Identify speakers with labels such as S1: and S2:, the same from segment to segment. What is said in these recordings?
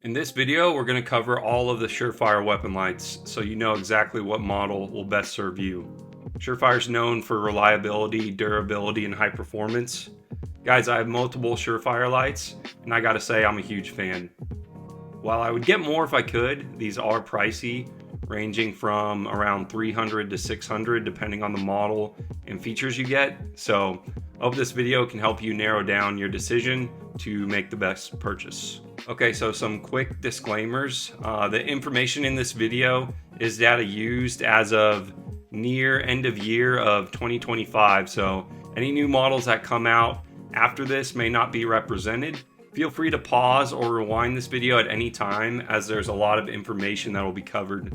S1: In this video, we're going to cover all of the Surefire weapon lights, so you know exactly what model will best serve you. Surefire is known for reliability, durability, and high performance. Guys, I have multiple Surefire lights, and I gotta say I'm a huge fan. While I would get more if I could, these are pricey, ranging from around $300 to $600 depending on the model and features you get. So I hope this video can help you narrow down your decision to make the best purchase. Okay, so some quick disclaimers. The information in this video is data used as of near end of year of 2025. So any new models that come out after this may not be represented. Feel free to pause or rewind this video at any time, as there's a lot of information that will be covered.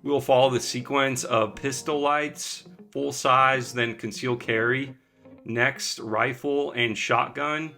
S1: We will follow the sequence of pistol lights, full size, then conceal carry, next rifle and shotgun,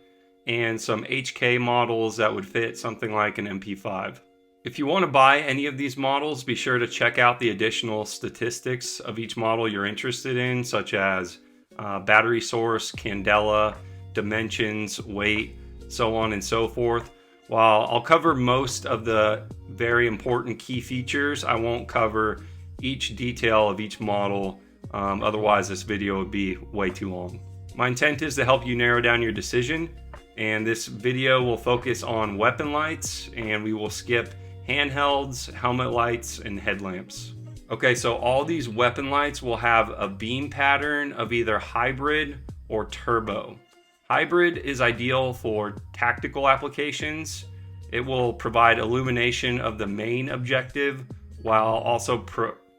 S1: and some HK models that would fit something like an MP5. If you want to buy any of these models, be sure to check out the additional statistics of each model you're interested in, such as battery source, candela, dimensions, weight, so on and so forth. While I'll cover most of the very important key features, I won't cover each detail of each model, otherwise this video would be way too long. My intent is to help you narrow down your decision, and this video will focus on weapon lights, and we will skip handhelds, helmet lights, and headlamps. Okay, so all these weapon lights will have a beam pattern of either hybrid or turbo. Hybrid is ideal for tactical applications. It will provide illumination of the main objective while also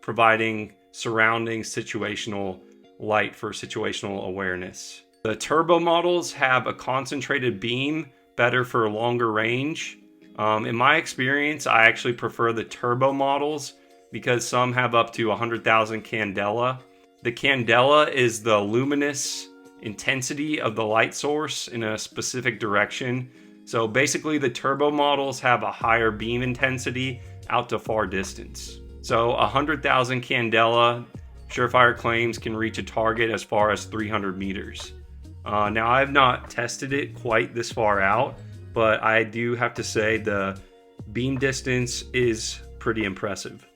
S1: providing surrounding situational light for situational awareness. The turbo models have a concentrated beam, better for longer range. In my experience, I actually prefer the turbo models because some have up to 100,000 candela. The candela is the luminous intensity of the light source in a specific direction. So basically the turbo models have a higher beam intensity out to far distance. So 100,000 candela, Surefire claims can reach a target as far as 300 meters. Now I have not tested it quite this far out, but I do have to say the beam distance is pretty impressive.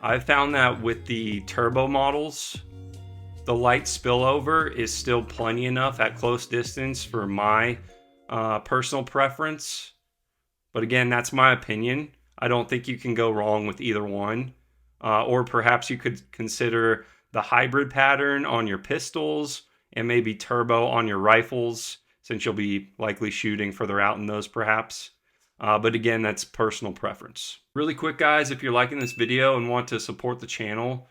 S1: I've found that with the turbo models, the light spillover is still plenty enough at close distance for my personal preference. But again, that's my opinion. I don't think you can go wrong with either one. Or perhaps you could consider the hybrid pattern on your pistols and maybe turbo on your rifles, since you'll be likely shooting further out in those perhaps. But again, that's personal preference. Really quick, guys, if you're liking this video and want to support the channel,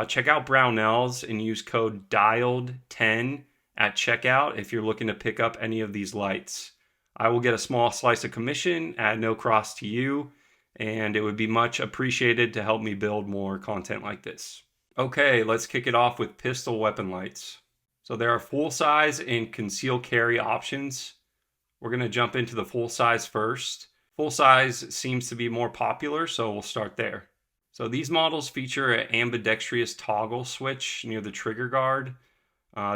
S1: check out Brownells and use code DIALED10 at checkout if you're looking to pick up any of these lights. I will get a small slice of commission at no cost to you, and it would be much appreciated to help me build more content like this. Okay, let's kick it off with pistol weapon lights. So there are full size and conceal carry options. We're going to jump into the full size first. Full size seems to be more popular, so we'll start there. So these models feature an ambidextrous toggle switch near the trigger guard.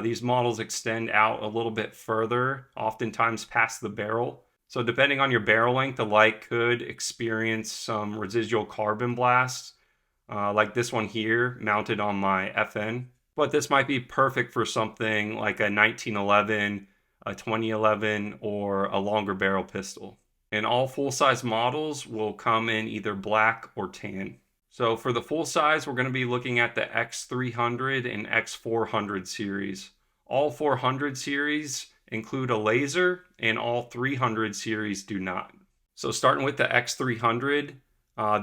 S1: These models extend out a little bit further, oftentimes past the barrel. So depending on your barrel length, the light could experience some residual carbon blasts, like this one here mounted on my FN. But this might be perfect for something like a 1911, a 2011, or a longer barrel pistol. And all full-size models will come in either black or tan. So for the full size, we're going to be looking at the X300 and X400 series. All 400 series include a laser, and all 300 series do not. So starting with the X300,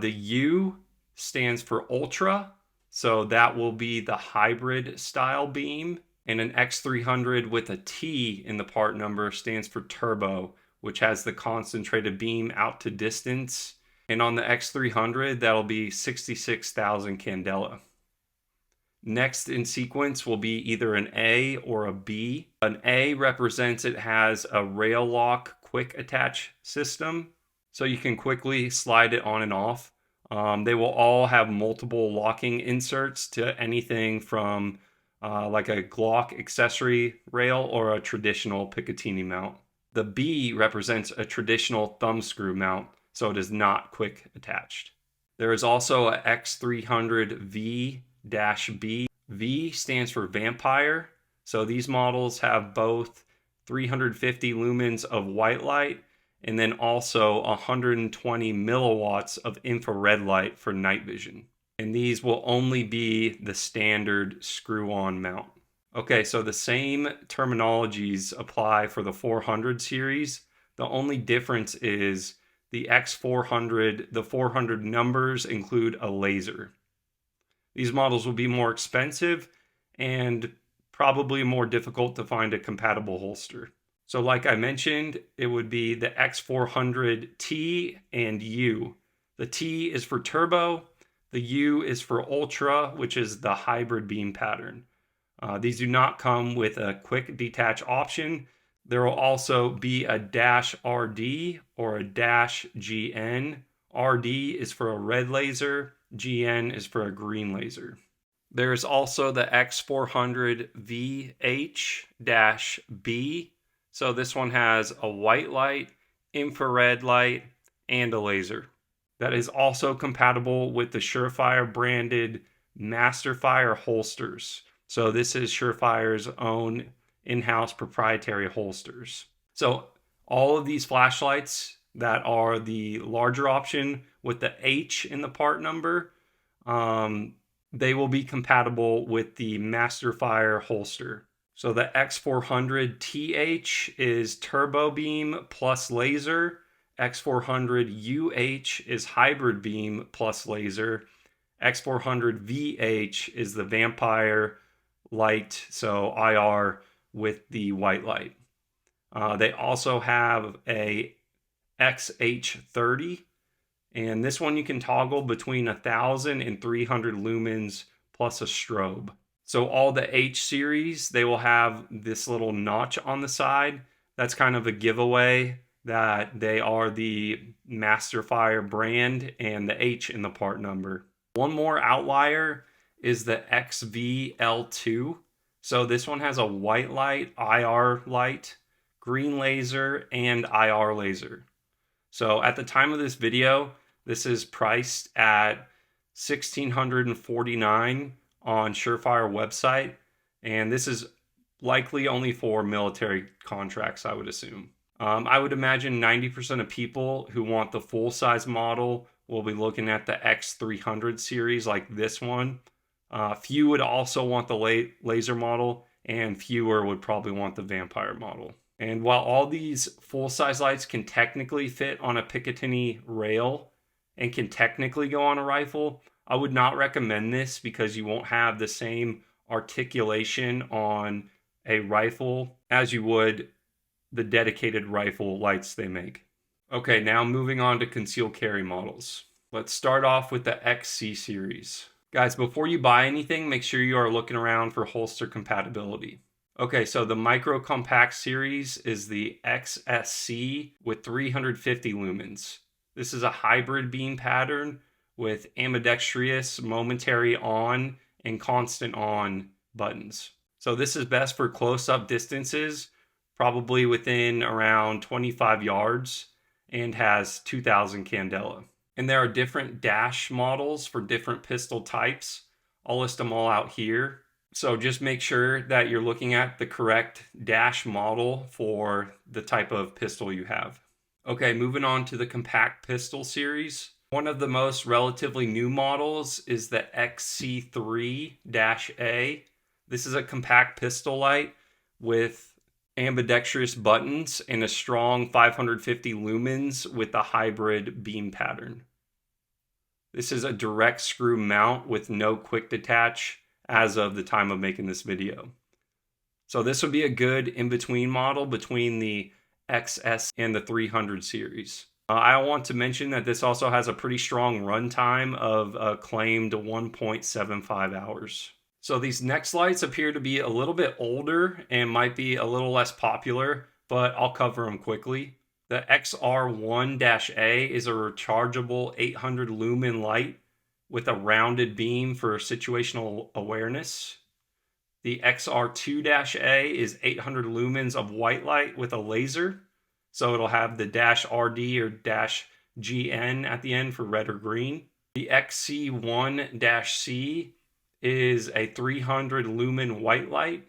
S1: the U stands for Ultra, so that will be the hybrid style beam. And an X300 with a T in the part number stands for Turbo, which has the concentrated beam out to distance. And on the X300, that'll be 66,000 candela. Next in sequence will be either an A or a B. An A represents it has a rail lock quick attach system, so you can quickly slide it on and off. They will all have multiple locking inserts to anything from like a Glock accessory rail or a traditional Picatinny mount. The B represents a traditional thumb screw mount. so it is not quick attached. There is also a X300V-B. V stands for vampire, so these models have both 350 lumens of white light and then also 120 milliwatts of infrared light for night vision. And these will only be the standard screw-on mount. Okay, so the same terminologies apply for the 400 series. The only difference is the X400, the 400 numbers include a laser. These models will be more expensive and probably more difficult to find a compatible holster. So like I mentioned, it would be the X400T and U. The T is for turbo, the U is for ultra, which is the hybrid beam pattern. These do not come with a quick detach option. There will also be a dash RD or a dash GN. RD is for a red laser, GN is for a green laser. There is also the X400VH-B. So this one has a white light, infrared light, and a laser. That is also compatible with the Surefire branded Masterfire holsters. So this is Surefire's own in-house proprietary holsters. So all of these flashlights that are the larger option with the H in the part number, they will be compatible with the Masterfire holster. So the X400TH is turbo beam plus laser. X400UH is hybrid beam plus laser. X400VH is the vampire light, so IR with the white light. They also have a XH30, and this one you can toggle between 1,000 and 300 lumens plus a strobe. So all the H series, they will have this little notch on the side. That's kind of a giveaway that they are the Masterfire brand and the H in the part number. One more outlier is the XVL2. So this one has a white light, IR light, green laser, and IR laser. So at the time of this video, this is priced at $1,649 on Surefire website, and this is likely only for military contracts, I would assume. I would imagine 90% of people who want the full-size model will be looking at the X300 series like this one. Few would also want the laser model, and fewer would probably want the vampire model. And while all these full-size lights can technically fit on a Picatinny rail and can technically go on a rifle, I would not recommend this because you won't have the same articulation on a rifle as you would the dedicated rifle lights they make. Okay, now moving on to concealed carry models. Let's start off with the XC series. Guys, before you buy anything, make sure you are looking around for holster compatibility. Okay, so the Micro Compact series is the XSC with 350 lumens. This is a hybrid beam pattern with ambidextrous, momentary on, and constant on buttons. So this is best for close-up distances, probably within around 25 yards, and has 2000 candela. And there are different dash models for different pistol types. I'll list them all out here. So just make sure that you're looking at the correct dash model for the type of pistol you have. Okay, moving on to the compact pistol series. One of the most relatively new models is the XC3-A. This is a compact pistol light with ambidextrous buttons and a strong 550 lumens with a hybrid beam pattern. This is a direct screw mount with no quick detach as of the time of making this video. So this would be a good in-between model between the XS and the 300 series. I want to mention that this also has a pretty strong runtime of a claimed 1.75 hours. So these next lights appear to be a little bit older and might be a little less popular, but I'll cover them quickly. The XR1-A is a rechargeable 800 lumen light with a rounded beam for situational awareness. The XR2-A is 800 lumens of white light with a laser. So it'll have the dash RD or dash GN at the end for red or green. The XC1-C is a 300 lumen white light.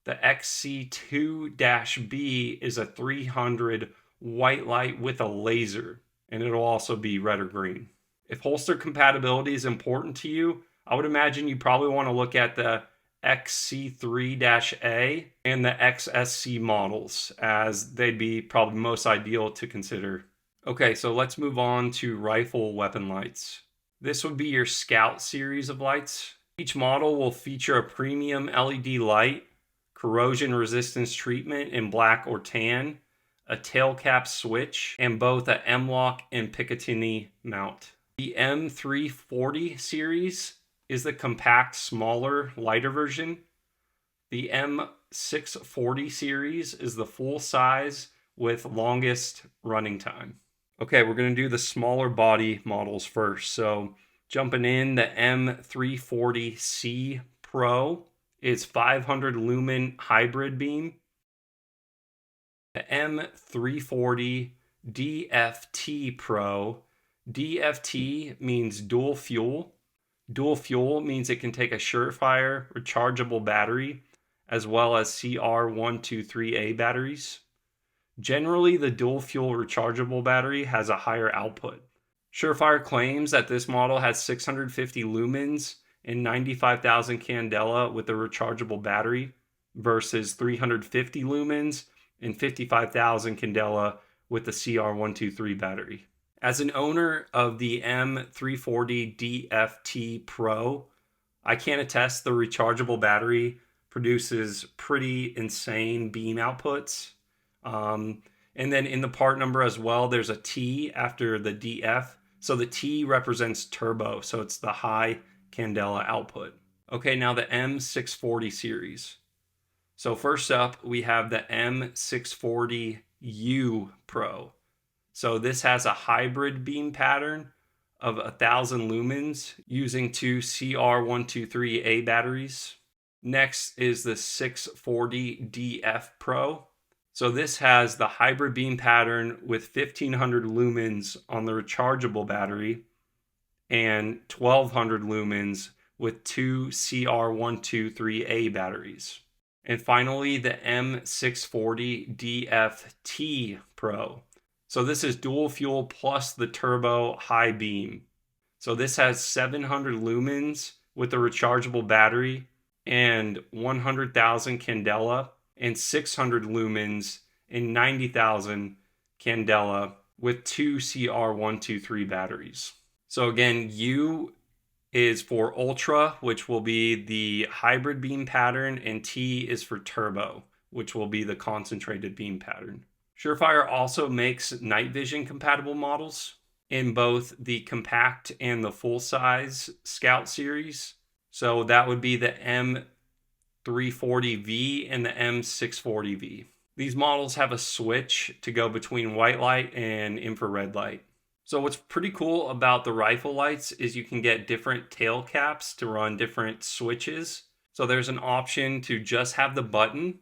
S1: The XC2-B is a 300 white light with a laser, and it'll also be red or green. If holster compatibility is important to you, I would imagine you probably want to look at the XC3-A and the XSC models, as they'd be probably most ideal to consider. Okay, so let's move on to rifle weapon lights. This would be your Scout series of lights. Each model will feature a premium LED light, corrosion resistance treatment in black or tan, a tailcap switch, and both a M-LOK and Picatinny mount. The M340 series is the compact, smaller, lighter version. The M640 series is the full size with longest running time. Okay, we're going to do the smaller body models first. So jumping in, the M340C Pro is 500 lumen hybrid beam. The M340 DFT Pro, DFT means dual fuel. Dual fuel means it can take a Surefire rechargeable battery as well as CR123A batteries. Generally, the dual fuel rechargeable battery has a higher output. Surefire claims that this model has 650 lumens and 95,000 candela with a rechargeable battery versus 350 lumens and 55,000 candela with the CR123 battery. As an owner of the M340 DFT Pro, I can attest the rechargeable battery produces pretty insane beam outputs. And then in the part number as well, there's a T after the DF. So the T represents turbo, so it's the high candela output. Okay, now the M640 series. So first up, we have the M640U Pro. So this has a hybrid beam pattern of 1,000 lumens using two CR123A batteries. Next is the 640 DF Pro. So this has the hybrid beam pattern with 1,500 lumens on the rechargeable battery and 1,200 lumens with two CR123A batteries. And finally, the M640 DFT Pro. So this is dual fuel plus the turbo high beam. So this has 700 lumens with a rechargeable battery and 100,000 candela and 600 lumens and 90,000 candela with two CR123 batteries. So again, U is for Ultra, which will be the hybrid beam pattern, and T is for Turbo, which will be the concentrated beam pattern. Surefire also makes night vision compatible models in both the compact and the full size Scout series. So that would be the M340V and the M640V. These models have a switch to go between white light and infrared light. So what's pretty cool about the rifle lights is you can get different tail caps to run different switches. So there's an option to just have the button,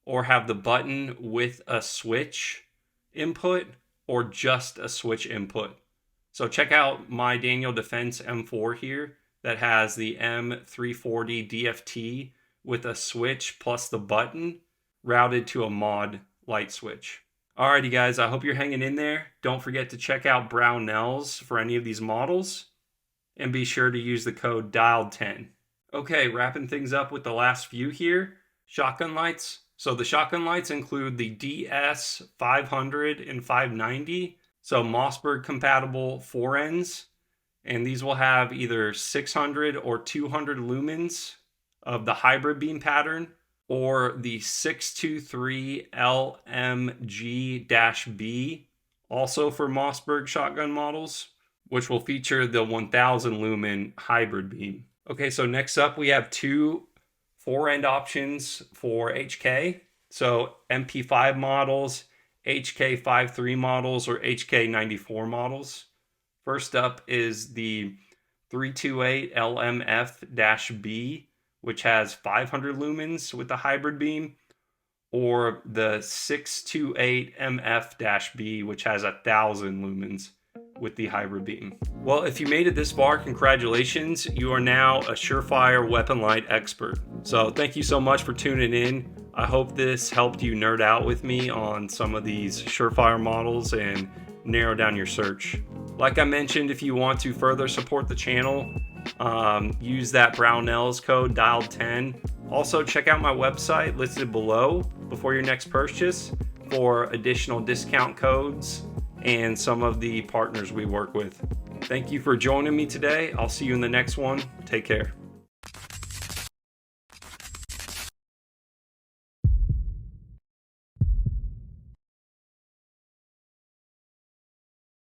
S1: or have the button with a switch input, or just a switch input. So check out my Daniel Defense M4 here that has the M340 DFT with a switch plus the button routed to a mod light switch. Alrighty guys, I hope you're hanging in there. Don't forget to check out Brownells for any of these models, and be sure to use the code DIALED10. Okay, wrapping things up with the last few here. Shotgun lights. So the shotgun lights include the DS 500 and 590, so Mossberg compatible forends, and these will have either 600 or 200 lumens of the hybrid beam pattern, or the 623 LMG-B, also for Mossberg shotgun models, which will feature the 1000 lumen hybrid beam. Okay, so next up we have two forend options for HK. So MP5 models, HK53 models, or HK94 models. First up is the 328 LMF-B, which has 500 lumens with the hybrid beam, or the 628MF-B, which has 1,000 lumens with the hybrid beam. Well, if you made it this far, congratulations. You are now a Surefire weapon light expert. So thank you so much for tuning in. I hope this helped you nerd out with me on some of these Surefire models and narrow down your search. Like I mentioned, if you want to further support the channel, use that Brownells code dialed10. Also, check out my website listed below before your next purchase for additional discount codes and some of the partners we work with. Thank you for joining me today. I'll see you in the next one. Take care.